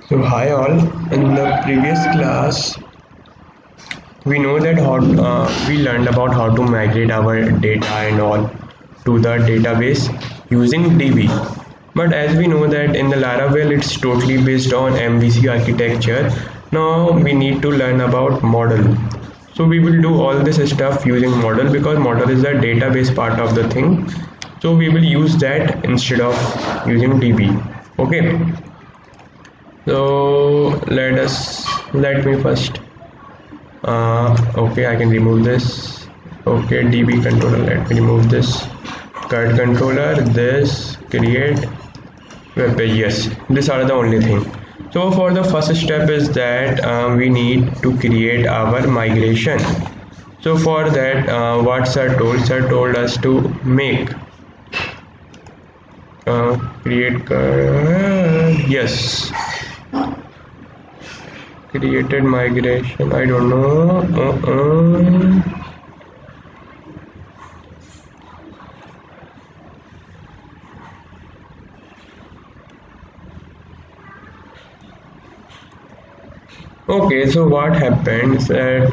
So hi all. In the previous class, we know that we learned about how to migrate our data and all to the database using DB. But as we know that in the Laravel, it's totally based on MVC architecture. Now we need to learn about model. So we will do all this stuff using model because model is the database part of the thing. So we will use that instead of using DB. Okay. So let me first okay, I can remove this. Okay, DB controller, let me remove this card controller, this create web page. Yes, these are the only thing. So for the first step is that we need to create our migration. So for that what sir told us to make create yes, created migration, I don't know. Okay, so what happened is that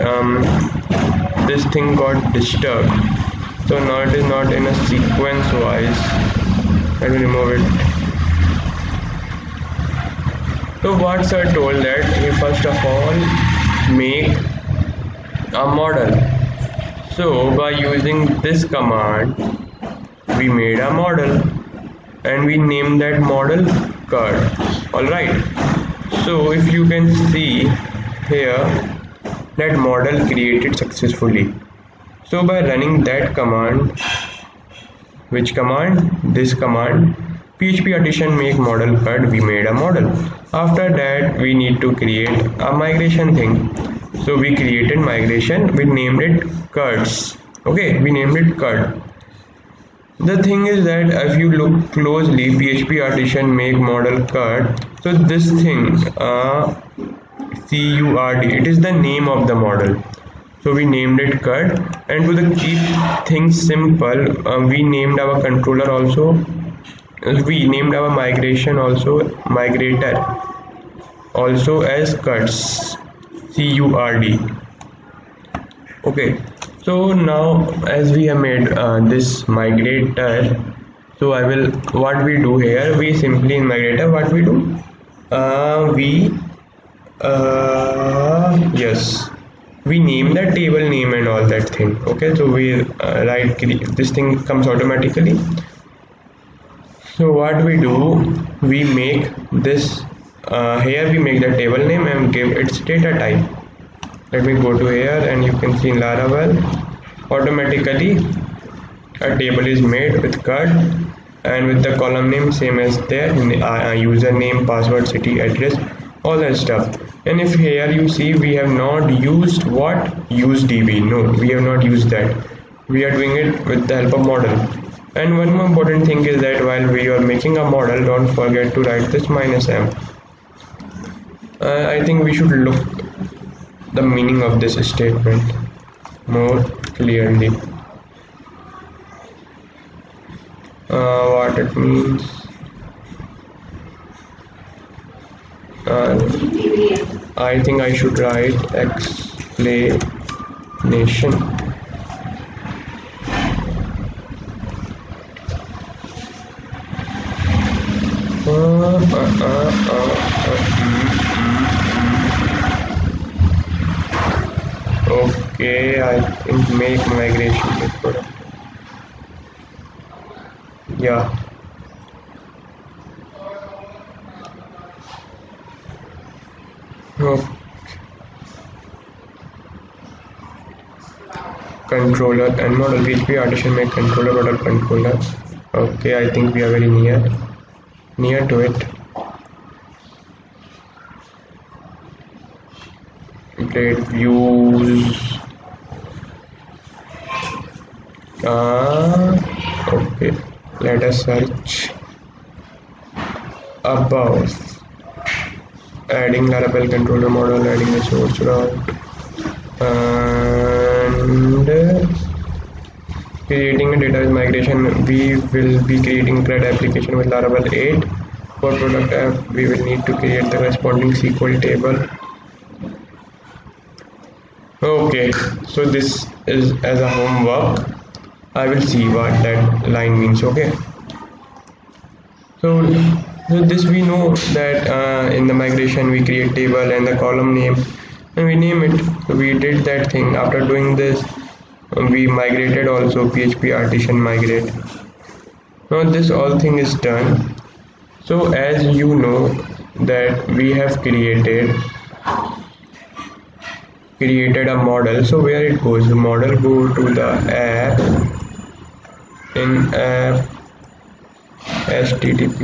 this thing got disturbed, so now it is not in a sequence wise. Let me remove it. So what sir told that he first of all make a model. So by using this command we made a model and we named that model card. Alright, so if you can see here, that model created successfully. So by running that command, which command? This command, PHP addition make model card, we made a model. After that we need to create a migration thing. So we created migration, we named it cards. Okay, we named it card. The thing is that if you look closely, PHP addition make model card. So this thing CURD, it is the name of the model. So we named it card, and to keep things simple, we named our controller also. We named our migration also, migrator also as cuts, CURD. Okay, so now as we have made this migrator, so what we do here, we simply in migrator what we do, yes, we name the table name and all that thing. Okay, so we write, this thing comes automatically. So what we do, we make this here we make the table name and give its data type. Let me go to here and you can see in Laravel automatically a table is made with card and with the column name same as there, username, password, city, address, all that stuff. And if here you see we have not used use DB, no, we have not used that. We are doing it with the help of model. And one more important thing is that while we are making a model, don't forget to write this -m. I think we should look the meaning of this statement more clearly. What it means. I think I should write explanation. Okay, I think make migration before. Yeah. Okay. Controller and model, PHP addition make controller model controller. Okay, I think we are very near to it. Great views. Okay, let us search above. Adding Laravel controller model, adding a source route, and creating a database migration. We will be creating CRUD application with Laravel 8. for product app we will need to create the corresponding SQL table. Okay, so this is as a homework. I will see what that line means. Okay, so this we know that in the migration we create table and the column name and we name it. So we did that thing. After doing this, we migrated also PHP Artisan migrate. Now this all thing is done. So as you know that we have created a model. So where it goes, the model go to the app, in app http.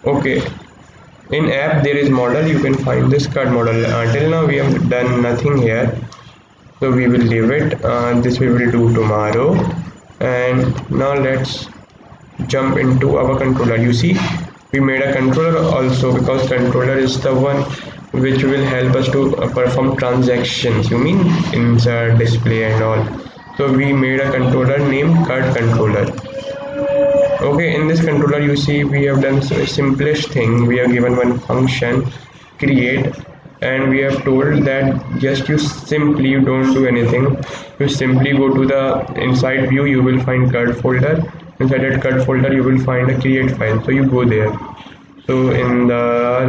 Okay, in app there is model, you can find this CRUD model. Until now we have done nothing here, so we will leave it. This we will do tomorrow. And now let's jump into our controller. You see, we made a controller also, because controller is the one which will help us to perform transactions, you mean insert, display and all. So we made a controller named CRUD controller. Okay, in this controller you see we have done the simplest thing. We have given one function create, and we have told that just you don't do anything, you simply go to the inside view, you will find CRUD folder. Inside that CRUD folder you will find a create file, so you go there. So in the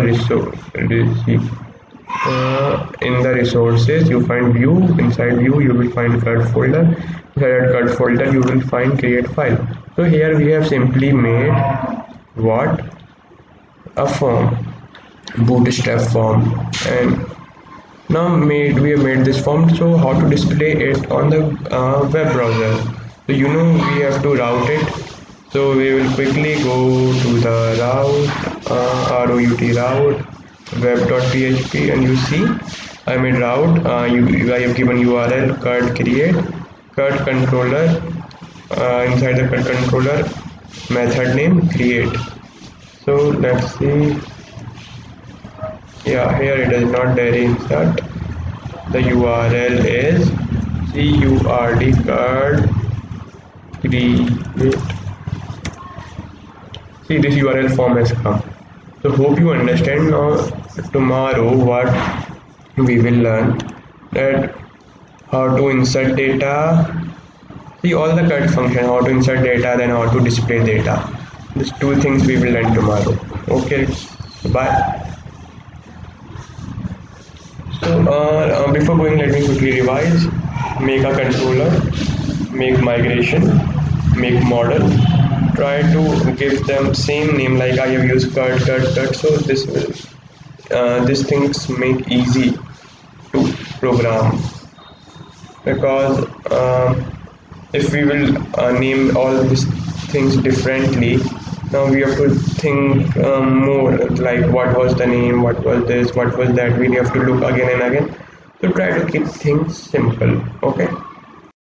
resources you find view, inside view you will find CRUD folder, inside that CRUD folder you will find create file. So here we have simply made what, a form, bootstrap form, and now we have made this form. So how to display it on the web browser? So you know we have to route it. So we will quickly go to the route web.php, and you see I made route. I have given URL CRUD create, CRUD controller, inside the CRUD controller method name create. So let's see, yeah, here it is not there. Insert the URL is CRUD create. See, this URL form has come. So hope you understand. Now tomorrow what we will learn, that how to insert data. See all the CRUD function, how to insert data, then how to display data. These two things we will learn tomorrow. Okay, bye. So before going, let me quickly revise. Make a controller, make migration, make model. Try to give them same name, like I have used CRUD. So this will these things make easy to program, because if we will name all these things differently, now we have to think more, like what was the name, what was this, what was that. We have to look again and again. So try to keep things simple. Okay.